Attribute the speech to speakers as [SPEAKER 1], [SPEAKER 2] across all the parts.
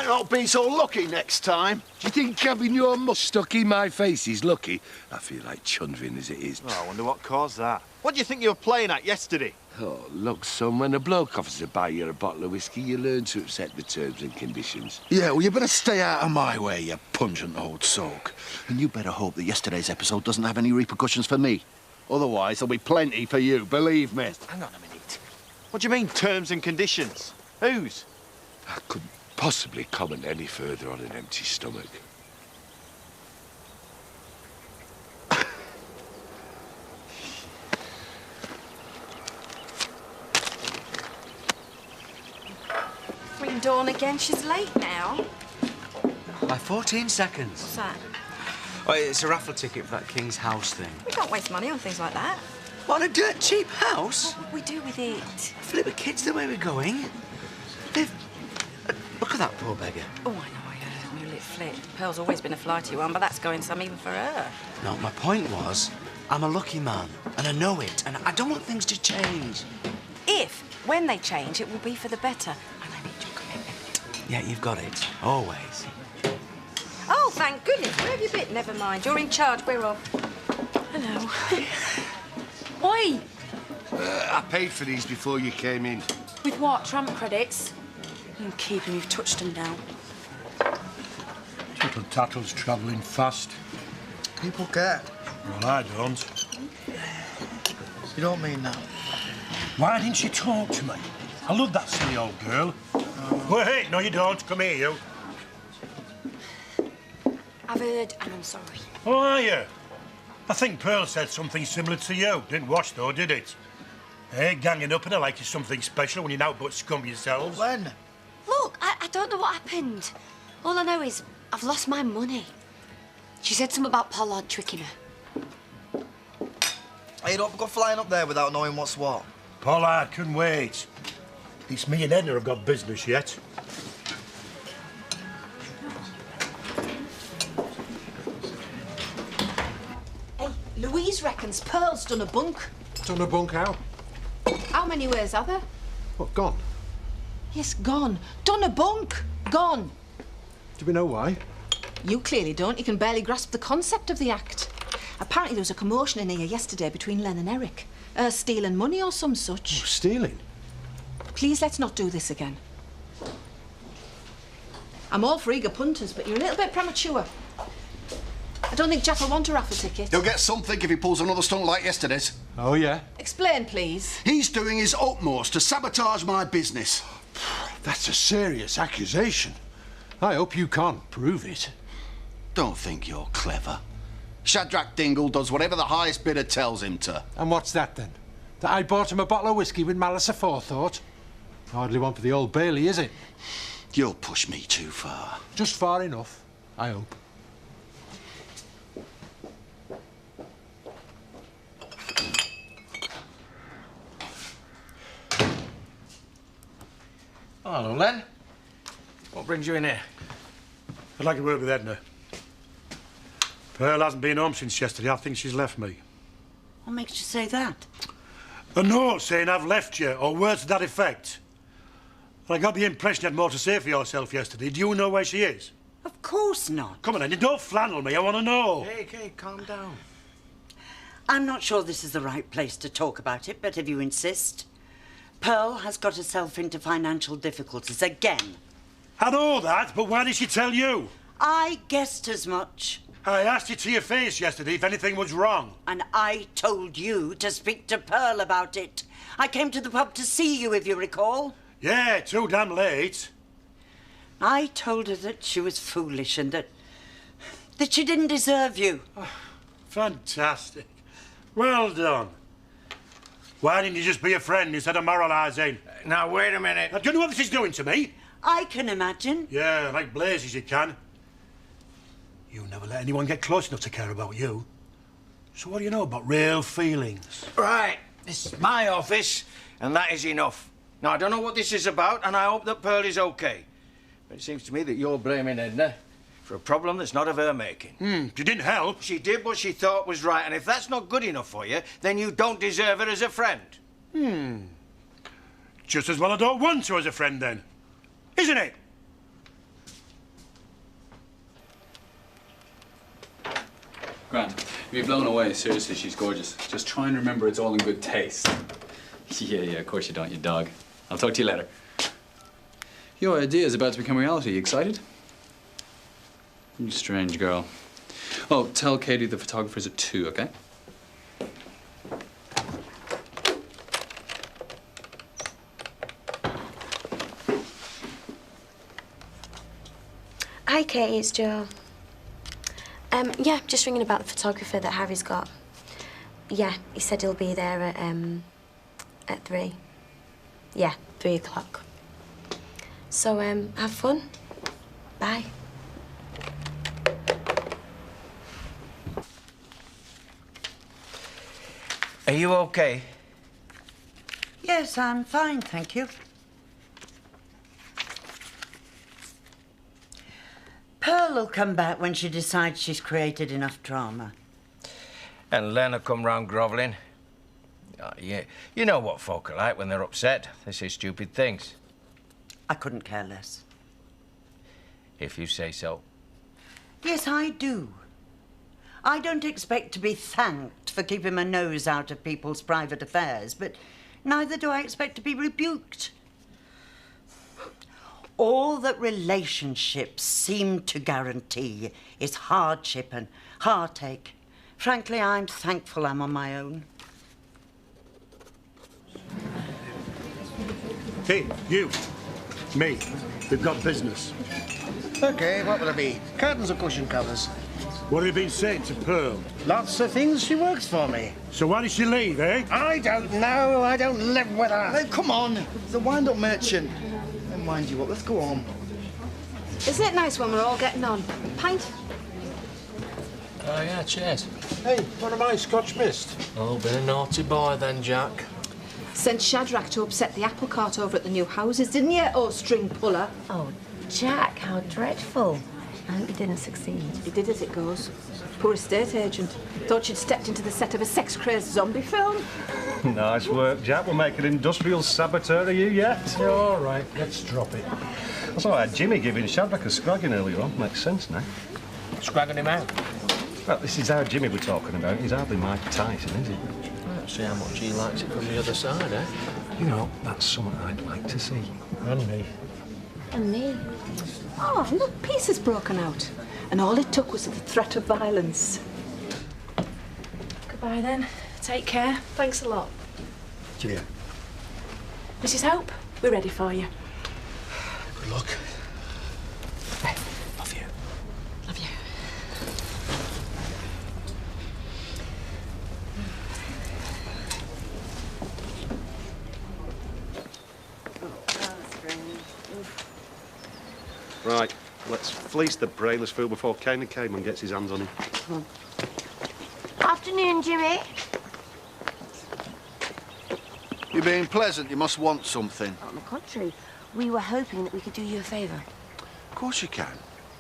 [SPEAKER 1] might not be so lucky next time.
[SPEAKER 2] Do you think having your mouth stuck in my face is lucky? I feel like chundering as it is.
[SPEAKER 1] Oh, I wonder what caused that. What do you think you were playing at yesterday?
[SPEAKER 2] Oh, look, son, when a bloke offers to buy you a bottle of whiskey, you learn to accept the terms and conditions.
[SPEAKER 3] Yeah, well, you better stay out of my way, you pungent old soak. And you better hope that yesterday's episode doesn't have any repercussions for me. Otherwise, there'll be plenty for you, believe me.
[SPEAKER 1] Hang on a minute. What do you mean, terms and conditions? Whose?
[SPEAKER 2] I couldn't possibly comment any further on an empty stomach.
[SPEAKER 4] Ring Dawn again. She's late now.
[SPEAKER 5] By 14 seconds.
[SPEAKER 4] What's that?
[SPEAKER 5] Oh, it's a raffle ticket for that King's House thing.
[SPEAKER 4] We don't waste money on things like that.
[SPEAKER 5] What, a dirt cheap house?
[SPEAKER 4] What would we do with it?
[SPEAKER 5] Flip the kids the way we're going. Liv, look at that poor beggar.
[SPEAKER 4] Oh, I know, I heard. Will it flip? Pearl's always been a flighty one, but that's going some even for her.
[SPEAKER 5] No, my point was, I'm a lucky man, and I know it, and I don't want things to change.
[SPEAKER 4] When they change, it will be for the better. And I need your commitment.
[SPEAKER 5] Yeah, you've got it. Always.
[SPEAKER 4] Oh, thank goodness. Where have you been? Never mind. You're in charge. We're off. Hello. Oi!
[SPEAKER 2] I paid for these before you came in.
[SPEAKER 6] With what? Tramp credits? You can keep them. You've touched them now.
[SPEAKER 7] Little Tattle's travelling fast.
[SPEAKER 8] People care.
[SPEAKER 7] Well, I don't.
[SPEAKER 8] You don't mean that.
[SPEAKER 7] Why didn't she talk to me? I love that silly old girl. Wait, no, you don't. Come here, you.
[SPEAKER 6] I've heard and I'm sorry.
[SPEAKER 7] Oh, are you? I think Pearl said something similar to you. Didn't watch, though, did it? Hey, ganging up on her like you're something special when you're now but scum yourselves.
[SPEAKER 8] When?
[SPEAKER 6] Look, I don't know what happened. All I know is I've lost my money. She said something about Pollard tricking her.
[SPEAKER 8] Hey, don't go flying up there without knowing what's what.
[SPEAKER 7] Pollard can wait. It's me and Edna have got business yet.
[SPEAKER 4] Hey, Louise reckons Pearl's done a bunk.
[SPEAKER 9] Done a bunk how?
[SPEAKER 4] How many ways are there?
[SPEAKER 9] What, gone?
[SPEAKER 4] Yes, gone. Done a bunk. Gone.
[SPEAKER 9] Do we know why?
[SPEAKER 4] You clearly don't. You can barely grasp the concept of the act. Apparently there was a commotion in here yesterday between Len and Eric. Stealing money or some such.
[SPEAKER 9] Oh, stealing?
[SPEAKER 4] Please, let's not do this again. I'm all for eager punters, but you're a little bit premature. I don't think Jack will want a raffle ticket.
[SPEAKER 3] He'll get something if he pulls another stunt like yesterday's.
[SPEAKER 9] Oh, yeah?
[SPEAKER 4] Explain, please.
[SPEAKER 3] He's doing his utmost to sabotage my business.
[SPEAKER 9] That's a serious accusation. I hope you can't prove it.
[SPEAKER 3] Don't think you're clever. Shadrach Dingle does whatever the highest bidder tells him to.
[SPEAKER 9] And what's that, then? That I bought him a bottle of whiskey with malice aforethought? Hardly one for the Old Bailey, is it?
[SPEAKER 3] You'll push me too far.
[SPEAKER 9] Just far enough, I hope.
[SPEAKER 5] Oh, hello, Len. What brings you in here?
[SPEAKER 7] I'd like a word with Edna. Pearl hasn't been home since yesterday. I think she's left me.
[SPEAKER 10] What makes you say that?
[SPEAKER 7] A note saying I've left you, or words to that effect. I got the impression you had more to say for yourself yesterday. Do you know where she is?
[SPEAKER 10] Of course not.
[SPEAKER 7] Come on, Edna, don't flannel me. I want to know.
[SPEAKER 5] Hey, calm down.
[SPEAKER 10] I'm not sure this is the right place to talk about it, but if you insist, Pearl has got herself into financial difficulties again.
[SPEAKER 7] I know that, but why did she tell you?
[SPEAKER 10] I guessed as much.
[SPEAKER 7] I asked you to your face yesterday if anything was wrong.
[SPEAKER 10] And I told you to speak to Pearl about it. I came to the pub to see you, if you recall.
[SPEAKER 7] Yeah, too damn late.
[SPEAKER 10] I told her that she was foolish and that she didn't deserve you.
[SPEAKER 7] Oh, fantastic. Well done. Why didn't you just be a friend instead of moralising?
[SPEAKER 5] Now, wait a minute.
[SPEAKER 7] Do you know what this is doing to me?
[SPEAKER 10] I can imagine.
[SPEAKER 7] Yeah, like blazes you can. You never let anyone get close enough to care about you. So what do you know about real feelings?
[SPEAKER 5] Right, this is my office, and that is enough. Now, I don't know what this is about, and I hope that Pearl is OK. But it seems to me that you're blaming Edna for a problem that's not of her making.
[SPEAKER 7] She didn't help.
[SPEAKER 5] She did what she thought was right, and if that's not good enough for you, then you don't deserve her as a friend.
[SPEAKER 7] Just as well I don't want her as a friend, then. Isn't it?
[SPEAKER 11] Grant, you'll be blown away. Seriously, she's gorgeous. Just try and remember it's all in good taste. Yeah, of course you don't, you dog. I'll talk to you later. Your idea is about to become reality. You excited? You strange girl. Oh, tell Katie the photographer's at 2, okay?
[SPEAKER 12] Hi, Katie, it's Jo. Yeah, just ringing about the photographer that Harry's got. Yeah, he said he'll be there at 3. Yeah, 3 o'clock. So, have fun. Bye.
[SPEAKER 5] Are you okay?
[SPEAKER 10] Yes, I'm fine, thank you. Pearl will come back when she decides she's created enough drama.
[SPEAKER 5] And Lena come round grovelling. Oh, yeah. You know what folk are like when they're upset. They say stupid things.
[SPEAKER 10] I couldn't care less.
[SPEAKER 5] If you say so.
[SPEAKER 10] Yes, I do. I don't expect to be thanked for keeping my nose out of people's private affairs, but neither do I expect to be rebuked. All that relationships seem to guarantee is hardship and heartache. Frankly, I'm thankful I'm on my own.
[SPEAKER 7] Hey, you. Me. We've got business.
[SPEAKER 13] OK, what will it be? Curtains or cushion covers?
[SPEAKER 7] What have you been saying to Pearl?
[SPEAKER 13] Lots of things. She works for me.
[SPEAKER 7] So why did she leave, eh?
[SPEAKER 13] I don't know. I don't live with her. Hey, come on. The wind-up merchant. Then wind you up. Let's go on.
[SPEAKER 4] Isn't it nice when we're all getting on? Pint?
[SPEAKER 14] Oh, yeah, cheers.
[SPEAKER 9] Hey, what am I, Scotch mist?
[SPEAKER 14] Oh, been a naughty boy then, Jack.
[SPEAKER 4] Sent Shadrach to upset the apple cart over at the new houses, didn't you? Oh, string puller.
[SPEAKER 15] Oh, Jack, how dreadful. I hope you didn't succeed.
[SPEAKER 4] He did as it goes. Poor estate agent. Thought she'd stepped into the set of a sex-crazed zombie film.
[SPEAKER 16] Nice work, Jack. We'll make an industrial saboteur of you yet.
[SPEAKER 9] Yeah, all right, let's drop it.
[SPEAKER 16] I saw I had Jimmy giving Shadrach a scragging earlier on. Makes sense now.
[SPEAKER 14] Scragging him out?
[SPEAKER 16] Well, this is our Jimmy we're talking about. He's hardly Mike Tyson, is he?
[SPEAKER 14] Let's see how much he likes it from the other side, eh?
[SPEAKER 16] You know, that's something I'd like to see.
[SPEAKER 9] And me.
[SPEAKER 15] And me.
[SPEAKER 4] Oh, look, peace has broken out. And all it took was the threat of violence.
[SPEAKER 17] Goodbye, then. Take care. Thanks a lot.
[SPEAKER 16] Cheerio.
[SPEAKER 17] Mrs. Hope, we're ready for you.
[SPEAKER 14] Good luck.
[SPEAKER 17] Hey, love you. Love you.
[SPEAKER 1] Right, let's fleece the brainless fool before Kanan came and gets his hands on him.
[SPEAKER 6] Afternoon, Jimmy.
[SPEAKER 3] You're being pleasant. You must want something.
[SPEAKER 6] On the contrary, we were hoping that we could do you a favour.
[SPEAKER 3] Of course you can.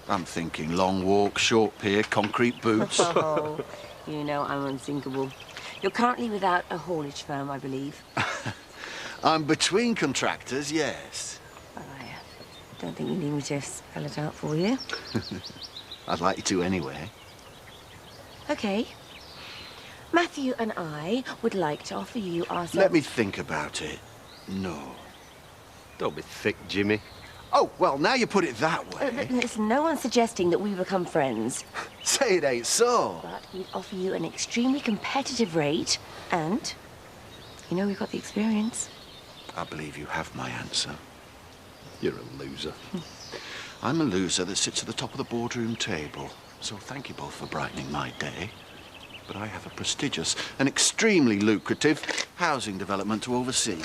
[SPEAKER 3] I'm thinking long walk, short pier, concrete boots.
[SPEAKER 6] Oh, you know I'm unsinkable. You're currently without a haulage firm, I believe.
[SPEAKER 3] I'm between contractors, yes.
[SPEAKER 6] Well, I don't think you need me to spell it out for you.
[SPEAKER 3] I'd like you to anyway.
[SPEAKER 6] OK. Matthew and I would like to offer you our...
[SPEAKER 3] Let me think about it. No.
[SPEAKER 1] Don't be thick, Jimmy.
[SPEAKER 3] Oh, well, now you put it that way.
[SPEAKER 6] Listen, no one's suggesting that we become friends.
[SPEAKER 3] Say it ain't so.
[SPEAKER 6] But we'd offer you an extremely competitive rate, and, you know, we've got the experience.
[SPEAKER 3] I believe you have my answer.
[SPEAKER 1] You're a loser.
[SPEAKER 3] I'm a loser that sits at the top of the boardroom table. So thank you both for brightening my day. But I have a prestigious and extremely lucrative housing development to oversee.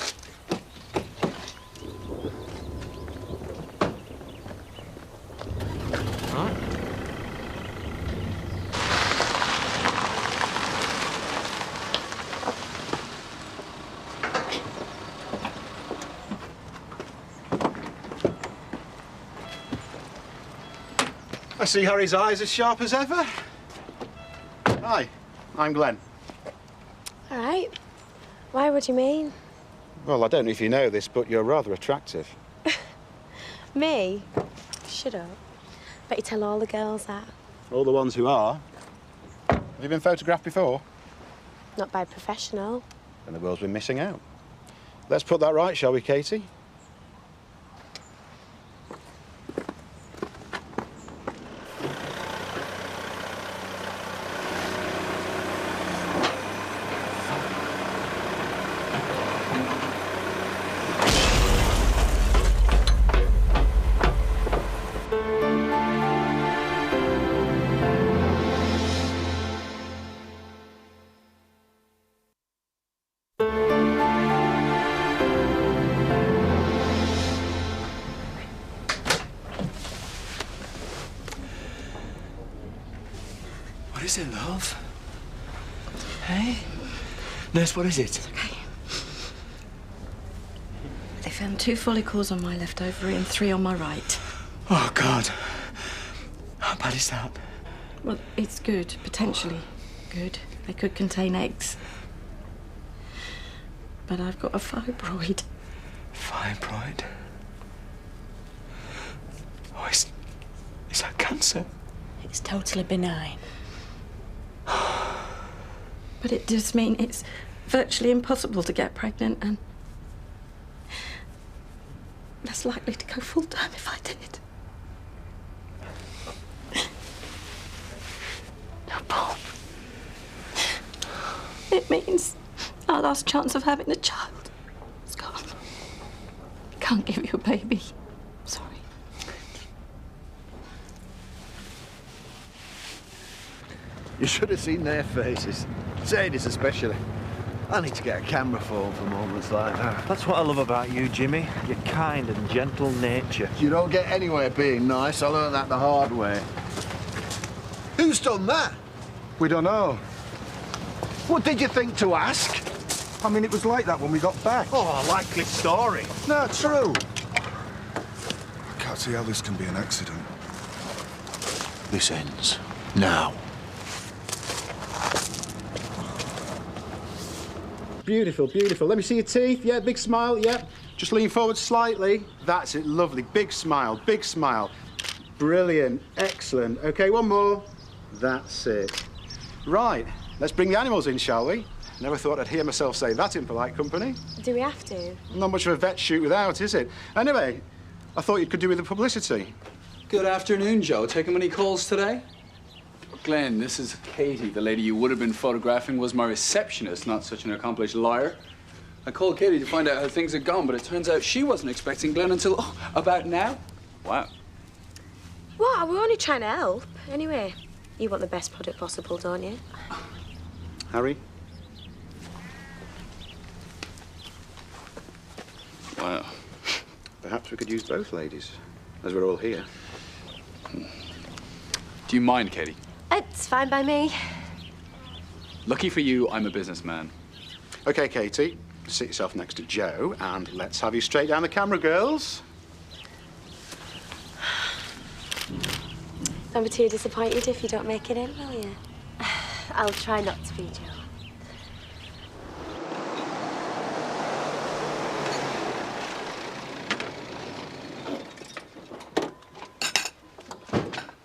[SPEAKER 1] I see Harry's eyes as sharp as ever. Hi, I'm Glenn.
[SPEAKER 12] All right. Why, what do you mean?
[SPEAKER 18] Well, I don't know if you know this, but you're rather attractive.
[SPEAKER 12] Me? Shut up. Bet you tell all the girls that.
[SPEAKER 18] All the ones who are. Have you been photographed before?
[SPEAKER 12] Not by a professional.
[SPEAKER 18] Then the world's been missing out. Let's put that right, shall we, Katie?
[SPEAKER 19] What is it, love? Hey? Nurse, what is it?
[SPEAKER 17] Okay. They found 2 follicles on my left ovary and 3 on my right.
[SPEAKER 19] Oh, God. How bad is that?
[SPEAKER 17] Well, it's good, potentially good. They could contain eggs. But I've got a fibroid.
[SPEAKER 19] Fibroid? Oh, is that cancer?
[SPEAKER 17] It's totally benign. But it does mean it's virtually impossible to get pregnant and less likely to go full-time if I did. No, Paul. It means our last chance of having a child is gone. Can't give you a baby. Sorry.
[SPEAKER 3] You should have seen their faces. Sadie's especially. I need to get a camera phone for moments like that.
[SPEAKER 13] That's what I love about you, Jimmy. Your kind and gentle nature.
[SPEAKER 3] You don't get anywhere being nice. I learned that the hard way. Who's done that?
[SPEAKER 20] We don't know.
[SPEAKER 3] What did you think to ask?
[SPEAKER 20] I mean, it was like that when we got back.
[SPEAKER 13] Oh, a likely story.
[SPEAKER 20] No, true.
[SPEAKER 21] I can't see how this can be an accident.
[SPEAKER 3] This ends now.
[SPEAKER 18] Beautiful, beautiful. Let me see your teeth. Yeah, big smile, yeah. Just lean forward slightly. That's it, lovely. Big smile, big smile. Brilliant, excellent. OK, one more. That's it. Right, let's bring the animals in, shall we? Never thought I'd hear myself say that in polite company.
[SPEAKER 12] Do we have to?
[SPEAKER 18] Not much of a vet shoot without, is it? Anyway, I thought you could do with the publicity.
[SPEAKER 11] Good afternoon, Joe. Taking any calls today? Glenn, this is Katie. The lady you would have been photographing was my receptionist, not such an accomplished liar. I called Katie to find out how things had gone, but it turns out she wasn't expecting Glenn until, about now. Wow.
[SPEAKER 12] What? We're only trying to help. Anyway, you want the best product possible, don't you?
[SPEAKER 18] Harry?
[SPEAKER 11] Wow.
[SPEAKER 18] Perhaps we could use both ladies, as we're all here.
[SPEAKER 11] Do you mind, Katie?
[SPEAKER 12] It's fine by me.
[SPEAKER 11] Lucky for you, I'm a businessman.
[SPEAKER 18] OK, Katie, sit yourself next to Joe, and let's have you straight down the camera, girls.
[SPEAKER 12] Don't be too disappointed if you don't make it in, will you? I'll try not to be, Joe.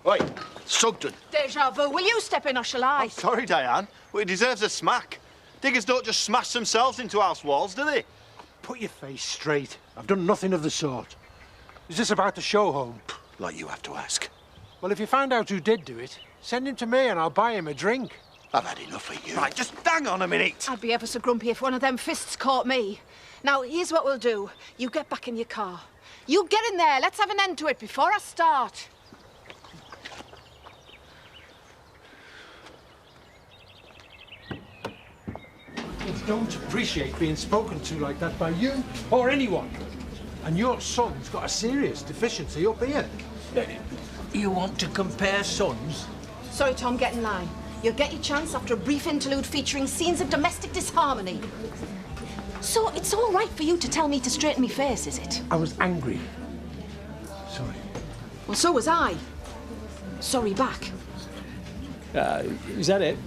[SPEAKER 3] Oi, Sugden.
[SPEAKER 4] Deja vu. Will you step in or shall I?
[SPEAKER 13] I'm sorry, Diane. Well, he deserves a smack. Diggers don't just smash themselves into house walls, do they?
[SPEAKER 9] Put your face straight. I've done nothing of the sort. Is this about the show home?
[SPEAKER 3] Like you have to ask.
[SPEAKER 9] Well, if you find out who did do it, send him to me and I'll buy him a drink.
[SPEAKER 3] I've had enough of you.
[SPEAKER 13] Right, just hang on a minute.
[SPEAKER 4] I'd be ever so grumpy if one of them fists caught me. Now, here's what we'll do. You get back in your car. You get in there. Let's have an end to it before I start.
[SPEAKER 9] Kids don't appreciate being spoken to like that by you or anyone. And your son's got a serious deficiency up here.
[SPEAKER 14] You want to compare sons?
[SPEAKER 4] Sorry, Tom, get in line. You'll get your chance after a brief interlude featuring scenes of domestic disharmony. So it's all right for you to tell me to straighten me face, is it?
[SPEAKER 9] I was angry. Sorry.
[SPEAKER 4] Well, so was I. Sorry back.
[SPEAKER 14] Is that it?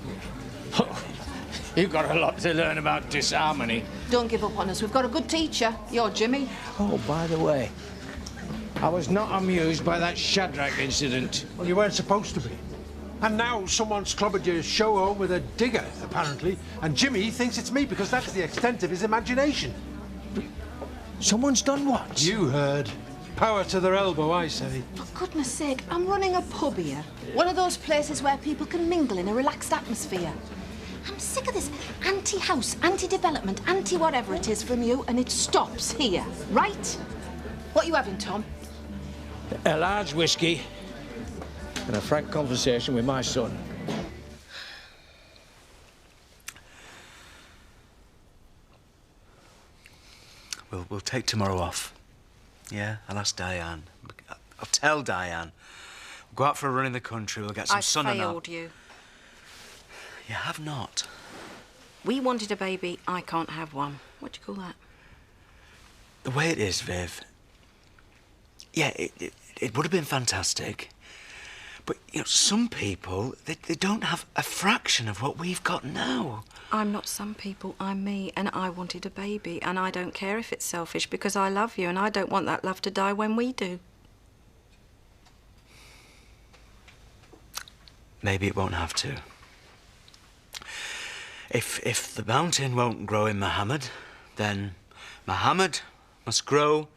[SPEAKER 14] You've got a lot to learn about disharmony.
[SPEAKER 4] Don't give up on us. We've got a good teacher. You're Jimmy.
[SPEAKER 14] Oh, by the way, I was not amused by that Shadrach incident.
[SPEAKER 9] Well, you weren't supposed to be. And now someone's clobbered your show home with a digger, apparently, and Jimmy thinks it's me because that's the extent of his imagination.
[SPEAKER 14] Someone's done what?
[SPEAKER 9] You heard. Power to their elbow, I say.
[SPEAKER 4] For goodness sake, I'm running a pub here. One of those places where people can mingle in a relaxed atmosphere. I'm sick of this anti-house, anti-development, anti-whatever it is from you, and it stops here, right? What you having, Tom?
[SPEAKER 14] A large whiskey and a frank conversation with my son.
[SPEAKER 19] We'll take tomorrow off. Yeah, I'll ask Diane. I'll tell Diane. We'll go out for a run in the country. We'll get some sun and
[SPEAKER 4] I
[SPEAKER 19] that.
[SPEAKER 4] failed you.
[SPEAKER 19] You have not.
[SPEAKER 4] We wanted a baby. I can't have one. What do you call that?
[SPEAKER 19] The way it is, Viv. Yeah, it would have been fantastic. But, you know, some people, they don't have a fraction of what we've got now.
[SPEAKER 4] I'm not some people, I'm me, and I wanted a baby, and I don't care if it's selfish because I love you, and I don't want that love to die when we do.
[SPEAKER 19] Maybe it won't have to. If the mountain won't grow in Muhammad, then Muhammad must grow.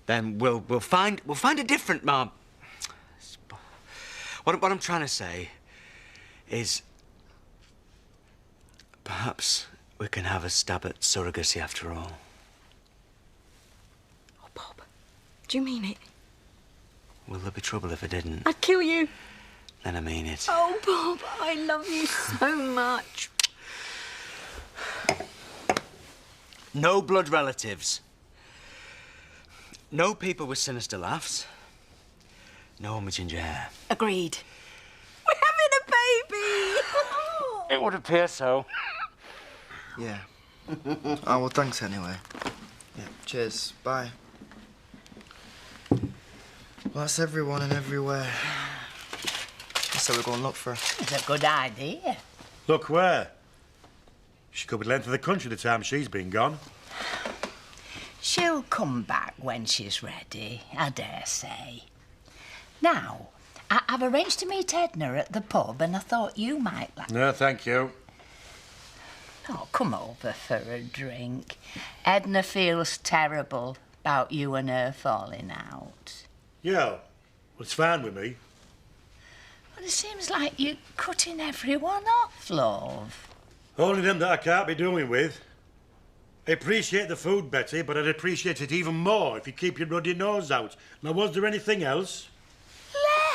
[SPEAKER 19] Then we'll find a different What I'm trying to say is perhaps we can have a stab at surrogacy after all.
[SPEAKER 4] Oh, Bob, do you mean it?
[SPEAKER 19] Will there be trouble if I didn't?
[SPEAKER 4] I'd kill you.
[SPEAKER 19] Then I mean it.
[SPEAKER 4] Oh, Bob, I love you so much.
[SPEAKER 19] No blood relatives. No people with sinister laughs. No one with ginger hair.
[SPEAKER 4] Agreed. We're having a baby!
[SPEAKER 19] It would appear so.
[SPEAKER 8] Yeah. Oh, well, thanks anyway. Yeah, cheers. Bye. Well, that's everyone and everywhere. I said we're going to look for her.
[SPEAKER 10] It's a good idea.
[SPEAKER 7] Look where? She could be length of the country the time she's been gone.
[SPEAKER 10] She'll come back when she's ready, I dare say. Now, I've arranged to meet Edna at the pub, and I thought you might like...
[SPEAKER 7] No, thank you.
[SPEAKER 10] Oh, come over for a drink. Edna feels terrible about you and her falling out.
[SPEAKER 7] Yeah, well, it's fine with me.
[SPEAKER 10] But it seems like you're cutting everyone off, love.
[SPEAKER 7] Only them that I can't be doing with. I appreciate the food, Betty, but I'd appreciate it even more if you keep your ruddy nose out. Now, was there anything else?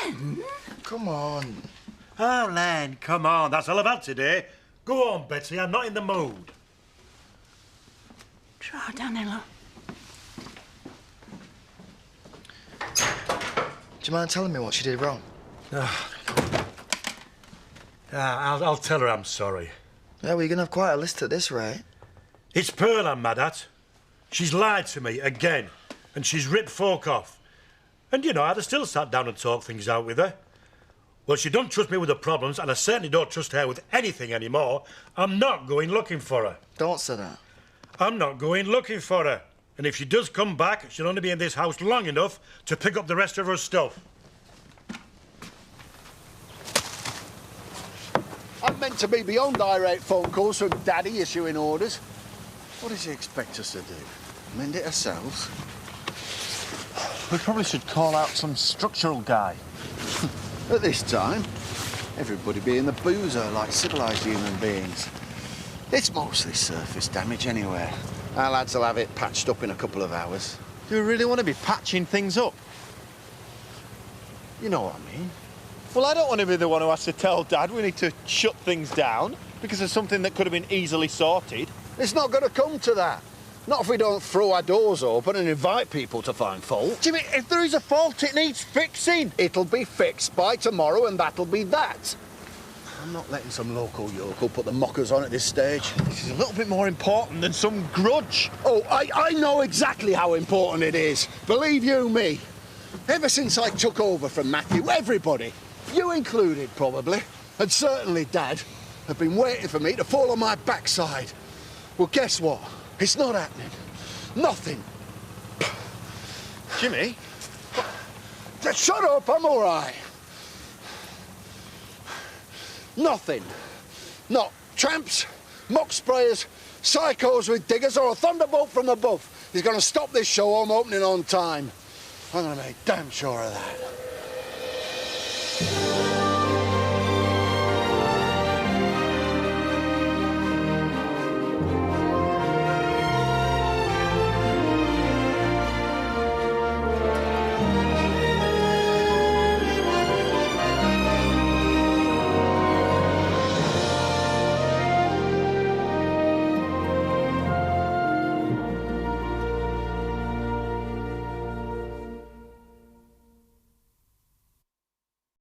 [SPEAKER 10] Len?
[SPEAKER 8] Come on.
[SPEAKER 7] Oh, Len, come on. That's all I've had today. Go on, Betty. I'm not in the mood.
[SPEAKER 10] Try, Danilo.
[SPEAKER 8] Do you mind telling me what she did wrong?
[SPEAKER 7] I'll tell her I'm sorry.
[SPEAKER 8] Yeah, well, you're going to have quite a list at this rate.
[SPEAKER 7] It's Pearl I'm mad at. She's lied to me again, and she's ripped folk off. And, you know, I'd have still sat down and talked things out with her. Well, she don't trust me with her problems, and I certainly don't trust her with anything anymore. I'm not going looking for her.
[SPEAKER 8] Don't say that.
[SPEAKER 7] I'm not going looking for her. And if she does come back, she'll only be in this house long enough to pick up the rest of her stuff.
[SPEAKER 3] I'm meant to be beyond irate phone calls from Daddy issuing orders. What does he expect us to do? Mend it ourselves?
[SPEAKER 18] We probably should call out some structural guy.
[SPEAKER 3] At this time, everybody being the boozer like civilised human beings. It's mostly surface damage anyway. Our lads will have it patched up in a couple of hours.
[SPEAKER 18] Do we really want to be patching things up?
[SPEAKER 3] You know what I mean?
[SPEAKER 18] Well, I don't want to be the one who has to tell Dad we need to shut things down because of something that could have been easily sorted.
[SPEAKER 3] It's not going to come to that. Not if we don't throw our doors open and invite people to find fault.
[SPEAKER 18] Jimmy, if there is a fault, it needs fixing.
[SPEAKER 3] It'll be fixed by tomorrow, and that'll be that. I'm not letting some local yokel put the mockers on at this stage.
[SPEAKER 18] This is a little bit more important than some grudge.
[SPEAKER 3] Oh, I know exactly how important it is. Believe you me. Ever since I took over from Matthew, everybody, you included probably, and certainly Dad, have been waiting for me to fall on my backside. Well, guess what? It's not happening. Nothing.
[SPEAKER 18] Jimmy?
[SPEAKER 3] Just shut up, I'm all right.
[SPEAKER 2] Nothing. Not tramps, muck sprayers, psychos with diggers, or a thunderbolt from above is going to stop this show home opening on time. I'm going to make damn sure of that.